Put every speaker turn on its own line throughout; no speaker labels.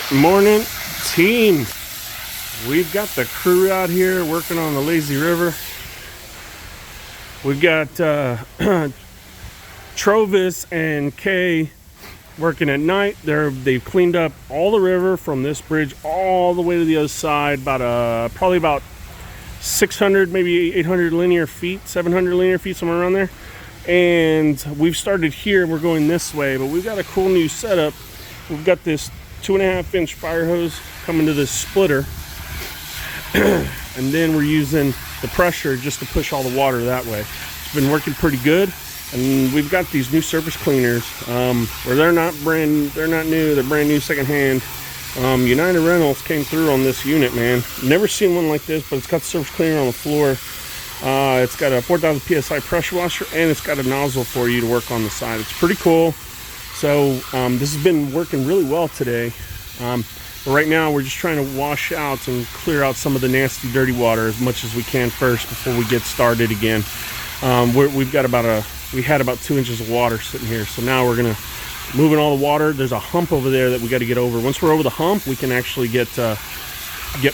Good morning, team. We've got the crew out here working on the lazy river. We've got Trovis and Kay working at night. They've cleaned up all the river from this bridge all the way to the other side, probably about 600, maybe 800 linear feet, 700 linear feet, somewhere around there. And we've started here. We're going this way, but we've got a cool new setup. We've got this 2.5-inch fire hose coming to this splitter, and then we're using the pressure just to push all the water that way. It's been working pretty good. And we've got these new surface cleaners where they're not new, they're brand new secondhand. United Rentals came through on this unit, man. Never seen one like this, but it's got the surface cleaner on the floor. It's got a 4,000 psi pressure washer, and it's got a nozzle for you to work on the side. It's pretty cool. So this has been working really well today. But right now we're just trying to wash out and clear out some of the nasty dirty water as much as we can first before we get started again. We had about 2 inches of water sitting here, so now we're gonna moving all the water. There's a hump over there that we got to get over. Once we're over the hump, we can actually get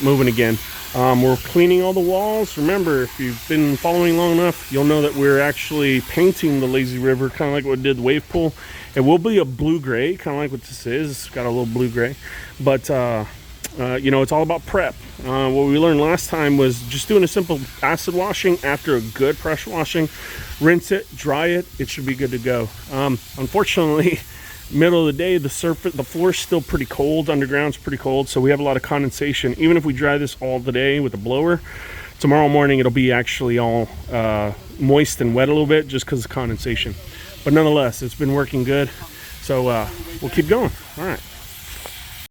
moving again. We're cleaning all the walls. Remember, if you've been following long enough, you'll know that we're actually painting the lazy river, kind of like what we did the wave pool. It will be a blue-gray, kind of like what this is. It's got a little blue-gray, but it's all about prep. What we learned last time was just doing a simple acid washing after a good pressure washing. Rinse it, dry it, it should be good to go. Unfortunately, middle of the day, the floor is still pretty cold, underground's pretty cold, so we have a lot of condensation. Even if we dry this all today with a blower, tomorrow morning it'll be actually all moist and wet a little bit just because of condensation. But nonetheless, it's been working good, so we'll keep going. All right.